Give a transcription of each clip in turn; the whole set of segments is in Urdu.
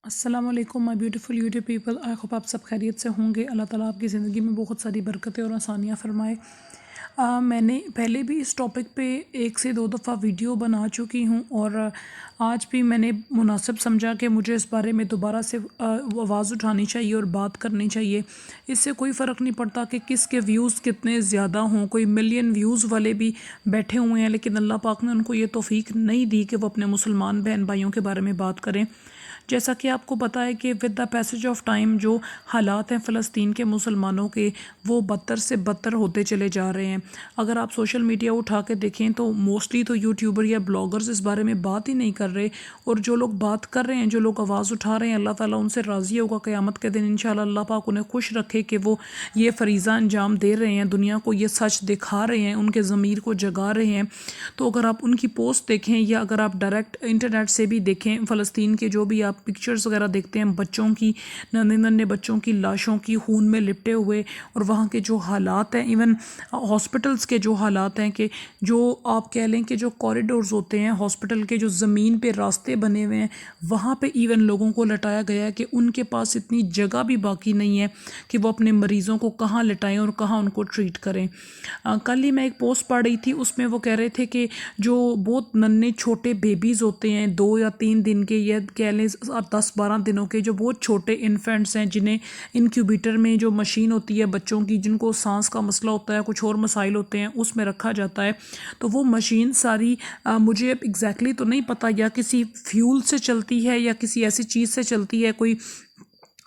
السلام علیکم my beautiful YouTube people, I hope آپ سب خیریت سے ہوں گے۔ اللہ تعالیٰ آپ کی زندگی میں بہت ساری برکتیں اور آسانیاں فرمائے۔ میں نے پہلے بھی اس ٹاپک پہ 1 سے 2 دفعہ ویڈیو بنا چکی ہوں، اور آج بھی میں نے مناسب سمجھا کہ مجھے اس بارے میں دوبارہ سے آواز اٹھانی چاہیے اور بات کرنی چاہیے۔ اس سے کوئی فرق نہیں پڑتا کہ کس کے ویوز کتنے زیادہ ہوں، کوئی ملین ویوز والے بھی بیٹھے ہوئے ہیں، لیکن اللہ پاک نے ان کو یہ توفیق نہیں دی کہ وہ اپنے مسلمان بہن بھائیوں کے بارے میں بات کریں۔ جیسا کہ آپ کو پتہ ہے کہ with the passage of time جو حالات ہیں فلسطین کے مسلمانوں کے، وہ بدتر سے بدتر ہوتے چلے جا رہے ہیں۔ اگر آپ سوشل میڈیا اٹھا کے دیکھیں تو موسٹلی تو یوٹیوبر یا بلاگرز اس بارے میں بات ہی نہیں کر رہے، اور جو لوگ بات کر رہے ہیں، جو لوگ آواز اٹھا رہے ہیں، اللہ تعالیٰ ان سے راضی ہوگا قیامت کے دن انشاءاللہ۔ اللہ پاک انہیں خوش رکھے کہ وہ یہ فریضہ انجام دے رہے ہیں، دنیا کو یہ سچ دکھا رہے ہیں، ان کے ضمیر کو جگا رہے ہیں۔ تو اگر آپ ان کی پوسٹ دیکھیں یا اگر آپ ڈائریکٹ انٹرنیٹ سے بھی دیکھیں، فلسطین کے جو بھی آپ پکچرز وغیرہ دیکھتے ہیں، بچوں کی، ننھے ننھے بچوں کی لاشوں کی خون میں لپٹے ہوئے، اور وہاں کے جو حالات ہیں، ایون ہاسپٹلز کے جو حالات ہیں، کہ جو آپ کہہ لیں کہ جو کوریڈورز ہوتے ہیں ہاسپٹل کے، جو زمین پہ راستے بنے ہوئے ہیں، وہاں پہ ایون لوگوں کو لٹایا گیا ہے کہ ان کے پاس اتنی جگہ بھی باقی نہیں ہے کہ وہ اپنے مریضوں کو کہاں لٹائیں اور کہاں ان کو ٹریٹ کریں۔ کل ہی میں ایک پوسٹ پڑھ رہی تھی، اس میں وہ کہہ رہے تھے کہ جو بہت ننھے چھوٹے بیبیز ہوتے ہیں، 2 یا 3 دن کے، یا کہہ لیں 10-12 دنوں کے، جو بہت چھوٹے انفینٹس ہیں، جنہیں انکیوبیٹر میں جو مشین ہوتی ہے بچوں کی، جن کو سانس کا مسئلہ ہوتا ہے، کچھ اور مسائل ہوتے ہیں، اس میں رکھا جاتا ہے، تو وہ مشین ساری مجھے اب ایگزیکٹلی تو نہیں پتہ، یا کسی فیول سے چلتی ہے یا کسی ایسی چیز سے چلتی ہے، کوئی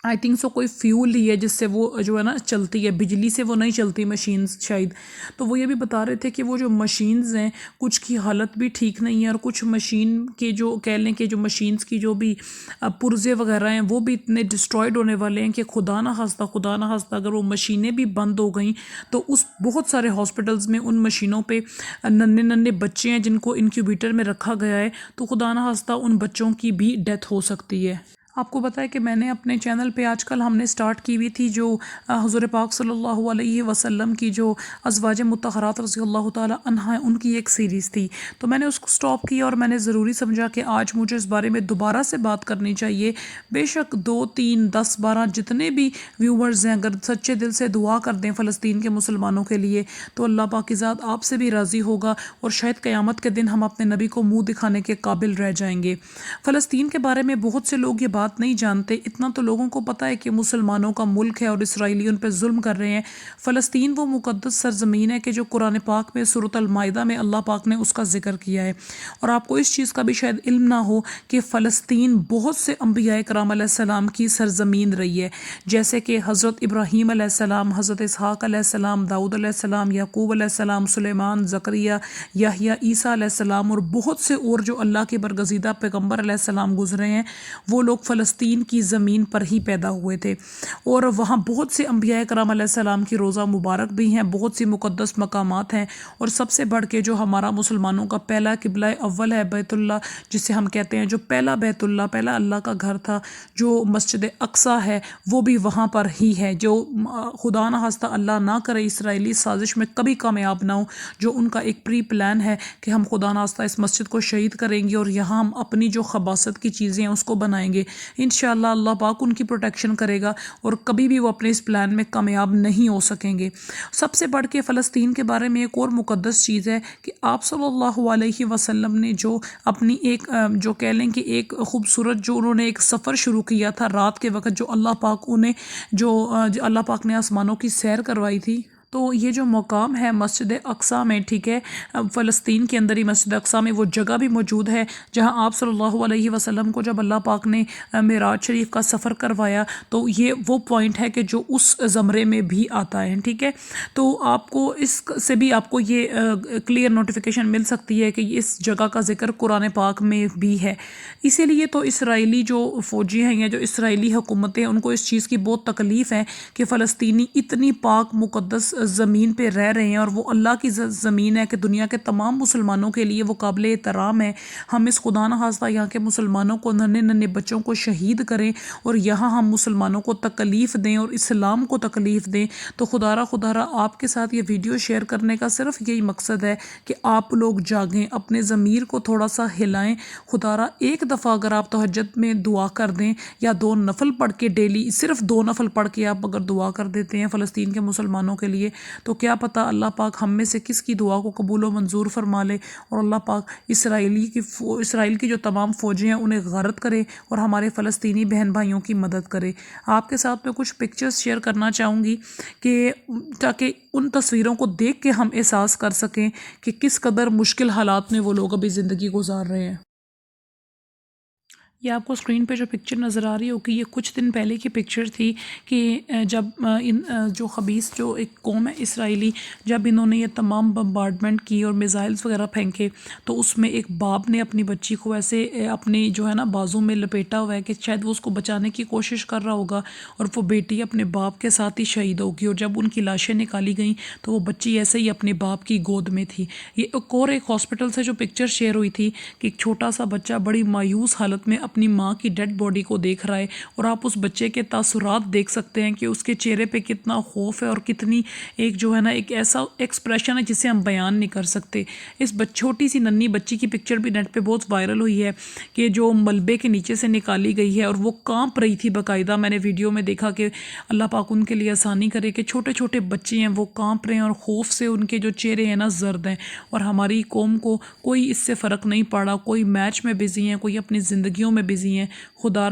آئی تھنک سو کوئی فیول ہی ہے جس سے وہ جو ہے نا چلتی ہے، بجلی سے وہ نہیں چلتی مشینز شاید۔ تو وہ یہ بھی بتا رہے تھے کہ وہ جو مشینز ہیں، کچھ کی حالت بھی ٹھیک نہیں ہے، اور کچھ مشین کے جو کہہ لیں کہ جو مشینز کی جو بھی پرزے وغیرہ ہیں، وہ بھی اتنے ڈسٹرائڈ ہونے والے ہیں کہ خدا نہ خواستہ اگر وہ مشینیں بھی بند ہو گئیں تو اس بہت سارے ہاسپٹلز میں ان مشینوں پہ ننھے ننھے بچے ہیں جن کو انکیوبیٹر میں رکھا گیا ہے، تو خدا نہ خواستہ ان بچوں کی بھی ڈیتھ ہو سکتی ہے۔ آپ کو بتائے کہ میں نے اپنے چینل پہ آج کل ہم نے سٹارٹ کی ہوئی تھی جو حضور پاک صلی اللہ علیہ وسلم کی جو ازواج مطہرات رضی اللہ تعالی عنہ ہیں، ان کی ایک سیریز تھی، تو میں نے اس کو سٹاپ کیا، اور میں نے ضروری سمجھا کہ آج مجھے اس بارے میں دوبارہ سے بات کرنی چاہیے۔ بے شک 2 3 10 12 جتنے بھی ویورز ہیں، اگر سچے دل سے دعا کر دیں فلسطین کے مسلمانوں کے لیے، تو اللہ پاک کی ذات آپ سے بھی راضی ہوگا، اور شاید قیامت کے دن ہم اپنے نبی کو منہ دکھانے کے قابل رہ جائیں گے۔ فلسطین کے بارے میں بہت سے لوگ یہ بات نہیں جانتے، اتنا تو لوگوں کو پتہ ہے کہ مسلمانوں کا ملک ہے اور اسرائیلی ان پہ ظلم کر رہے ہیں۔ فلسطین وہ مقدس سرزمین ہے کہ جو قرآن پاک میں سورۃ المائدہ میں اللہ پاک نے اس کا ذکر کیا ہے، اور آپ کو اس چیز کا بھی شاید علم نہ ہو کہ فلسطین بہت سے انبیاء کرام علیہ السلام کی سرزمین رہی ہے، جیسے کہ حضرت ابراہیم علیہ السلام، حضرت اسحاق علیہ السلام، داؤد علیہ السلام، یعقوب علیہ السلام، سلیمان، زکریا، یحییٰ، عیسیٰ علیہ السلام، اور بہت سے اور جو اللہ کے برگزیدہ پیغمبر علیہ السلام گزرے ہیں، وہ لوگ فلسطین کی زمین پر ہی پیدا ہوئے تھے، اور وہاں بہت سے انبیاء کرام علیہ السلام کی روضہ مبارک بھی ہیں، بہت سی مقدس مقامات ہیں، اور سب سے بڑھ کے جو ہمارا مسلمانوں کا پہلا قبلہ اول ہے بیت اللہ، جسے ہم کہتے ہیں جو پہلا بیت اللہ، پہلا اللہ کا گھر تھا، جو مسجد اقصیٰ ہے، وہ بھی وہاں پر ہی ہے، جو خدا نہ خواستہ اللہ نہ کرے اسرائیلی سازش میں کبھی کامیاب نہ ہو، جو ان کا ایک پری پلان ہے کہ ہم خدا نہ خواستہ اس مسجد کو شہید کریں گے، اور یہاں ہم اپنی جو خباثت کی چیزیں ہیں اس کو بنائیں گے، انشاءاللہ اللہ پاک ان کی پروٹیکشن کرے گا، اور کبھی بھی وہ اپنے اس پلان میں کامیاب نہیں ہو سکیں گے۔ سب سے بڑھ کے فلسطین کے بارے میں ایک اور مقدس چیز ہے کہ آپ صلی اللہ علیہ وسلم نے جو اپنی ایک جو کہہ لیں کہ ایک خوبصورت جو انہوں نے ایک سفر شروع کیا تھا رات کے وقت، جو اللہ پاک انہیں جو اللہ پاک نے آسمانوں کی سیر کروائی تھی، تو یہ جو مقام ہے مسجد اقصیٰ میں، ٹھیک ہے، فلسطین کے اندر ہی مسجد اقصیٰ میں وہ جگہ بھی موجود ہے جہاں آپ صلی اللہ علیہ وسلم کو جب اللہ پاک نے معراج شریف کا سفر کروایا، تو یہ وہ پوائنٹ ہے کہ جو اس زمرے میں بھی آتا ہے، ٹھیک ہے۔ تو آپ کو اس سے بھی آپ کو یہ کلیئر نوٹیفیکیشن مل سکتی ہے کہ اس جگہ کا ذکر قرآن پاک میں بھی ہے۔ اسی لیے تو اسرائیلی جو فوجی ہیں یا جو اسرائیلی حکومتیں، ان کو اس چیز کی بہت تکلیف ہے کہ فلسطینی اتنی پاک مقدس زمین پہ رہ رہے ہیں اور وہ اللہ کی زمین ہے کہ دنیا کے تمام مسلمانوں کے لیے وہ قابل احترام ہے. ہم اس خدا نخواستہ یہاں کے مسلمانوں کو ننھے ننھے بچوں کو شہید کریں اور یہاں ہم مسلمانوں کو تکلیف دیں اور اسلام کو تکلیف دیں. تو خدا را آپ کے ساتھ یہ ویڈیو شیئر کرنے کا صرف یہی مقصد ہے کہ آپ لوگ جاگیں، اپنے ضمیر کو تھوڑا سا ہلائیں. خدا را ایک دفعہ اگر آپ تہجد میں دعا کر دیں یا 2 نفل پڑھ کے ڈیلی، صرف 2 نفل پڑھ کے آپ اگر دعا کر دیتے ہیں فلسطین کے مسلمانوں کے لیے، تو کیا پتہ اللہ پاک ہم میں سے کس کی دعا کو قبول و منظور فرما لے اور اللہ پاک اسرائیل کی جو تمام فوجیں ہیں انہیں غارت کرے اور ہمارے فلسطینی بہن بھائیوں کی مدد کرے. آپ کے ساتھ میں کچھ پکچرز شیئر کرنا چاہوں گی کہ تاکہ ان تصویروں کو دیکھ کے ہم احساس کر سکیں کہ کس قدر مشکل حالات میں وہ لوگ ابھی زندگی گزار رہے ہیں. یہ آپ کو اسکرین پہ جو پکچر نظر آ رہی ہوگی یہ کچھ دن پہلے کی پکچر تھی کہ جب جو خبیث جو ایک قوم ہے اسرائیلی، جب انہوں نے یہ تمام بمبارڈمنٹ کی اور میزائلز وغیرہ پھینکے تو اس میں ایک باپ نے اپنی بچی کو ایسے اپنی جو ہے نا بازو میں لپیٹا ہوا ہے کہ شاید وہ اس کو بچانے کی کوشش کر رہا ہوگا اور وہ بیٹی اپنے باپ کے ساتھ ہی شہید ہوگی. اور جب ان کی لاشیں نکالی گئیں تو وہ بچی ایسے ہی اپنے باپ کی گود میں تھی. یہ ایک ہاسپٹل سے جو پکچر شیئر ہوئی تھی کہ ایک چھوٹا سا بچہ بڑی مایوس حالت میں اپنی ماں کی ڈیڈ باڈی کو دیکھ رہا ہے اور آپ اس بچے کے تاثرات دیکھ سکتے ہیں کہ اس کے چہرے پہ کتنا خوف ہے اور کتنی ایک جو ہے نا ایک ایسا ایکسپریشن ہے جسے ہم بیان نہیں کر سکتے. اس چھوٹی سی ننھی بچی کی پکچر بھی نیٹ پہ بہت وائرل ہوئی ہے کہ جو ملبے کے نیچے سے نکالی گئی ہے اور وہ کانپ رہی تھی باقاعدہ. میں نے ویڈیو میں دیکھا کہ اللہ پاک ان کے لیے آسانی کرے کہ چھوٹے چھوٹے بچے ہیں وہ کانپ رہے ہیں اور خوف سے ان کے جو چہرے ہیں نا زرد ہیں. اور ہماری قوم کو کوئی اس سے فرق نہیں پڑا، کوئی میچ میں بزی ہیں، کوئی اپنی زندگیوں میں بزی ہیں. خدا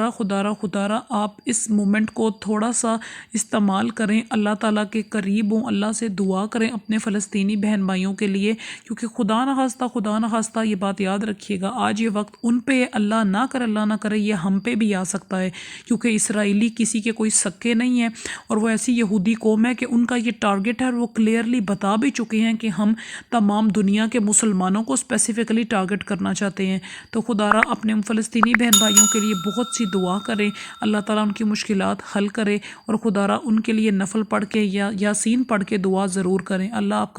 را آپ اس مومنٹ کو تھوڑا سا استعمال کریں، اللہ تعالیٰ کے قریب ہوں، اللہ سے دعا کریں اپنے فلسطینی بہن بھائیوں کے لیے، کیونکہ خدا نخواستہ یہ بات یاد رکھیے گا آج یہ وقت ان پہ اللہ نہ کرے یہ ہم پہ بھی آ سکتا ہے. کیونکہ اسرائیلی کسی کے کوئی سکے نہیں ہیں اور وہ ایسی یہودی قوم ہے کہ ان کا یہ ٹارگٹ ہے اور وہ کلیئرلی بتا بھی چکے ہیں کہ ہم تمام دنیا کے مسلمانوں کو اسپیسیفکلی ٹارگٹ کرنا چاہتے ہیں. تو خدا را اپنے فلسطینی بہن بھائیوں کے لیے بہت سی دعا کریں، اللہ تعالیٰ ان کی مشکلات حل کرے اور خدا را ان کے لیے نفل پڑھ کے یا یاسین پڑھ کے دعا ضرور کریں. اللہ آپ کا